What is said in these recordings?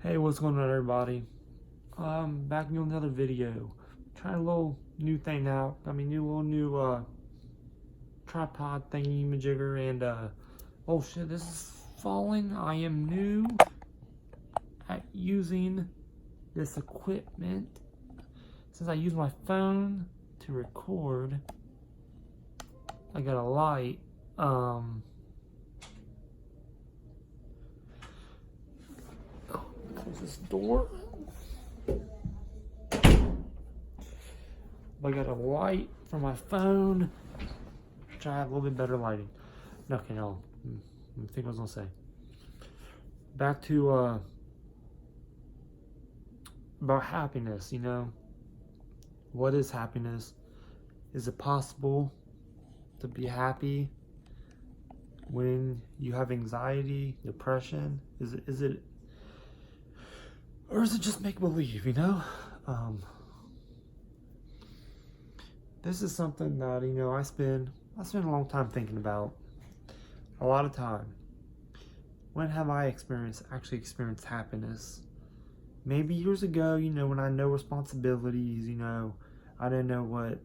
Hey, what's going on, everybody? Back with another video. Trying a little new thing out. New tripod thingy majigger, and oh shit, this is falling. I am new at using this equipment. Since I use my phone to record, I got a light. Close this door. I got a light for my phone. Try to have a little bit better lighting. Okay, no. I think I was gonna say. Back to about happiness. What is happiness? Is it possible to be happy when you have anxiety, depression? Is it, or is it just make believe? This is something that I spend a long time thinking about. A lot of time. When have I actually experienced happiness? Maybe years ago, when I had no responsibilities, I didn't know what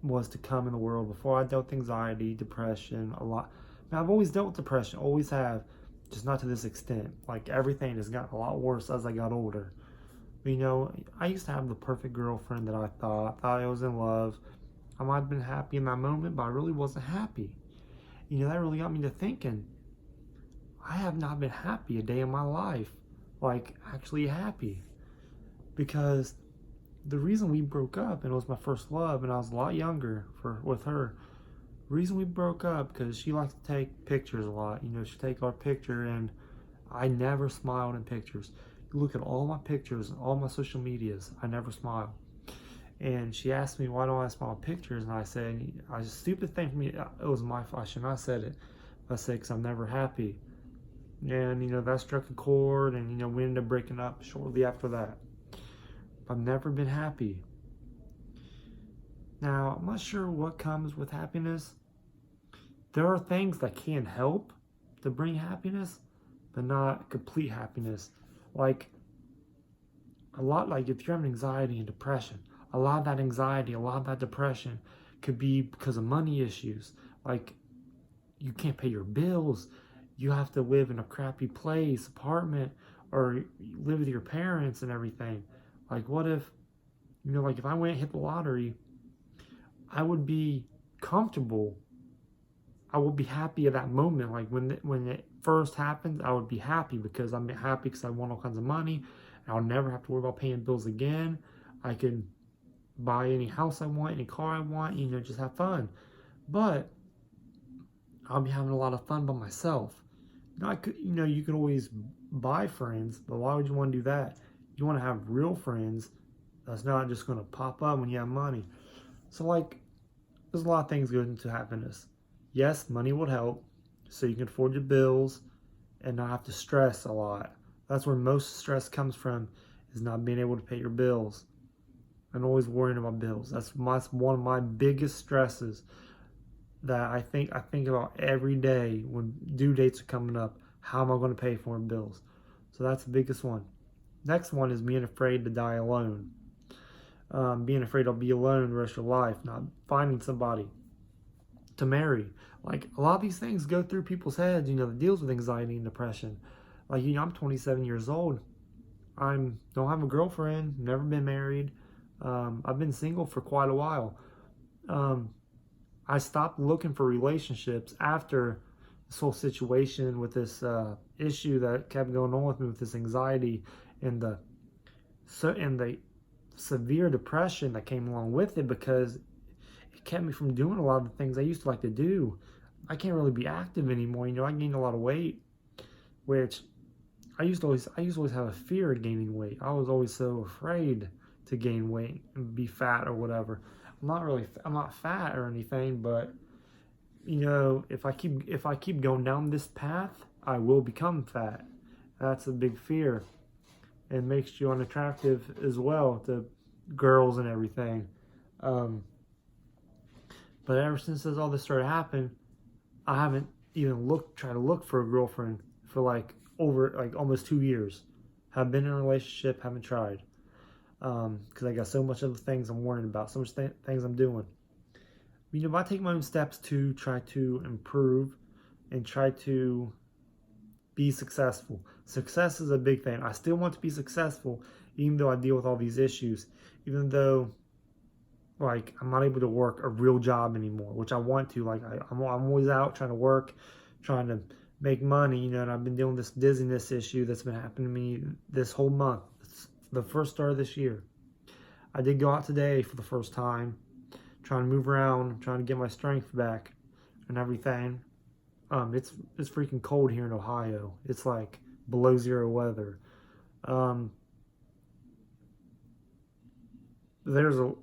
was to come in the world. Before, I dealt with anxiety, depression, a lot. Now, I've always dealt with depression, always have, just not to this extent. Like, everything has gotten a lot worse as I got older. I used to have the perfect girlfriend that I thought I was in love. I might have been happy in that moment, but I really wasn't happy. That really got me to thinking, I have not been happy a day in my life. Like, actually happy. Because the reason we broke up, and it was my first love, and I was a lot younger with her. The reason we broke up, because she likes to take pictures a lot. She'd take our picture, and I never smiled in pictures. You look at all my pictures, all my social medias, I never smile. And she asked me, why don't I smile in pictures? And I said, a stupid thing for me, it was my fault. I should not have said it. I said, because I'm never happy. And, that struck a chord, and, we ended up breaking up shortly after that. I've never been happy. Now, I'm not sure what comes with happiness. There are things that can help to bring happiness, but not complete happiness. Like if you're having anxiety and depression, a lot of that anxiety, a lot of that depression could be because of money issues. Like, you can't pay your bills. You have to live in a crappy place, apartment, or live with your parents and everything. Like, what if, if I went and hit the lottery, I would be comfortable. I would be happy at that moment. Like, when it first happened, I would be happy because I'm happy because I won all kinds of money. I'll never have to worry about paying bills again. I can buy any house I want, any car I want, just have fun. But I'll be having a lot of fun by myself. You can always buy friends, but why would you want to do that? You want to have real friends that's not just going to pop up when you have money. So, there's a lot of things going into happiness. Yes, money would help, so you can afford your bills and not have to stress a lot. That's where most stress comes from, is not being able to pay your bills and always worrying about bills. That's one of my biggest stresses that I think about every day when due dates are coming up. How am I going to pay for bills? So that's the biggest one. Next one is being afraid to die alone. Being afraid I'll be alone the rest of your life, not finding somebody to marry. Like, a lot of these things go through people's heads, that deals with anxiety and depression. Like, I'm 27 years old. Don't have a girlfriend, never been married. I've been single for quite a while. I stopped looking for relationships after this whole situation with this issue that kept going on with me, with this anxiety and the severe depression that came along with it, because it kept me from doing a lot of the things I used to like to do. I can't really be active anymore. I gained a lot of weight, which I used to always have a fear of gaining weight. I was always so afraid to gain weight and be fat or whatever. I'm not fat or anything, but if I keep going down this path, I will become fat. That's a big fear. It makes you unattractive as well to girls and everything. But ever since all this started happening, I haven't even tried to look for a girlfriend for over almost 2 years. Have been in a relationship, haven't tried. Because I got so much other things I'm worrying about, so much things I'm doing. If I take my own steps to try to improve and try to be successful. Success is a big thing. I still want to be successful, even though I deal with all these issues. Even though, like, I'm not able to work a real job anymore, which I want to. Like, I'm always out trying to work, trying to make money, and I've been dealing with this dizziness issue that's been happening to me this whole month. It's the first start of this year. I did go out today for the first time, trying to move around, trying to get my strength back and everything. It's freaking cold here in Ohio. It's like below zero weather. There's a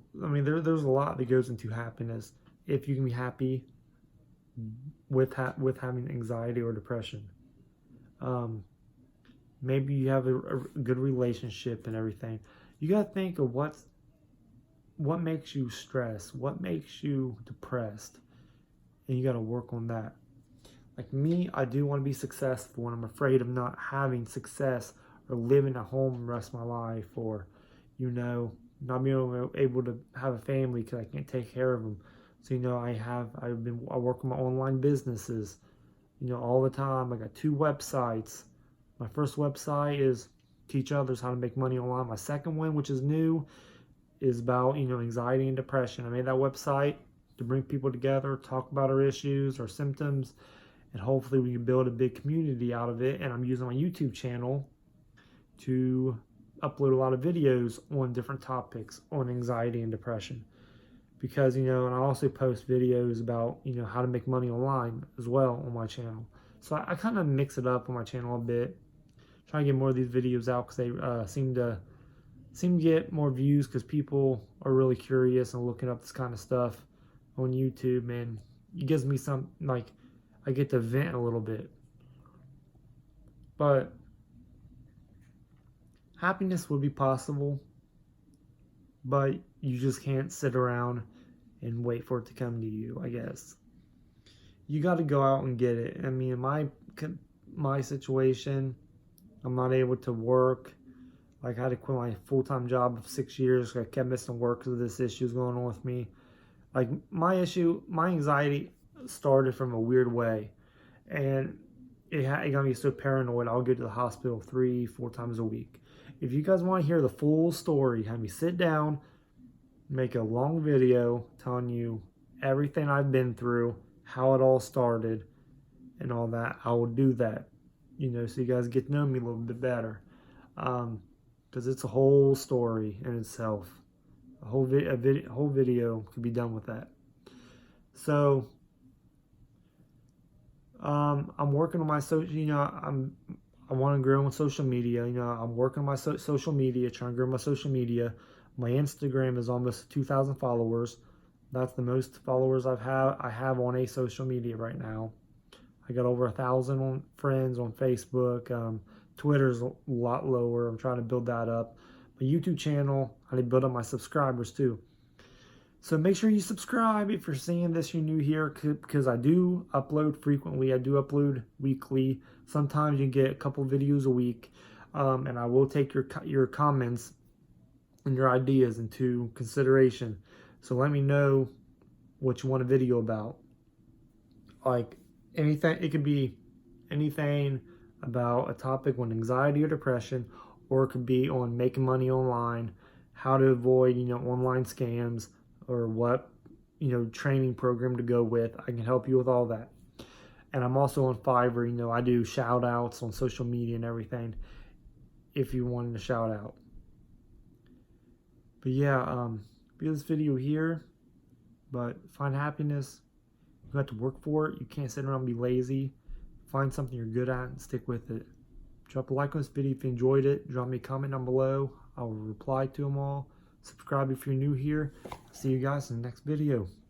lot that goes into happiness. If you can be happy with having anxiety or depression. Maybe you have a good relationship and everything. You gotta think of what makes you stressed, what makes you depressed, and you gotta work on that. Like me, I do want to be successful, and I'm afraid of not having success or living at home the rest of my life, or not being able to have a family because I can't take care of them. So I work on my online businesses, all the time. I got 2 websites. My first website is teach others how to make money online. My second one, which is new, is about anxiety and depression. I made that website to bring people together, talk about our issues, our symptoms, and hopefully we can build a big community out of it. And I'm using my YouTube channel to upload a lot of videos on different topics on anxiety and depression. Because, and I also post videos about, how to make money online as well on my channel. So I kind of mix it up on my channel a bit. Trying to get more of these videos out because they seem to get more views because people are really curious and looking up this kind of stuff on YouTube. And it gives me some, like, I get to vent a little bit. But happiness would be possible, but you just can't sit around and wait for it to come to you, I guess. You got to go out and get it. I mean, in my situation, I'm not able to work. Like, I had to quit my full-time job of 6 years. I kept missing work because of this issue going on with me. Like, my anxiety started from a weird way, and it got me so paranoid I'll go to the hospital 3-4 times a week. If you guys want to hear the full story, have me sit down, make a long video telling you everything I've been through, how it all started, and all that, I will do that, so you guys get to know me a little bit better, because it's a whole story in itself. A whole video could be done with that. So I'm working on my I want to grow on social media. I'm working on my social media, trying to grow my social media. My Instagram is almost 2,000 followers. That's the most followers I have on a social media right now. I got over 1,000 friends on Facebook. Twitter's a lot lower. I'm trying to build that up. My YouTube channel, I need to build up my subscribers too. So make sure you subscribe if you're seeing this, you're new here, because I do upload frequently. I do upload weekly. Sometimes you get a couple videos a week, and I will take your comments and your ideas into consideration. So let me know what you want a video about. Like anything, it could be anything about a topic on anxiety or depression, or it could be on making money online, how to avoid, online scams, or what, training program to go with. I can help you with all that. And I'm also on Fiverr. I do shout outs on social media and everything if you wanted a shout out. But yeah, this video here. But find happiness. You have to work for it. You can't sit around and be lazy. Find something you're good at and stick with it. Drop a like on this video if you enjoyed it. Drop me a comment down below. I will reply to them all. Subscribe if you're new here. See you guys in the next video. Peace.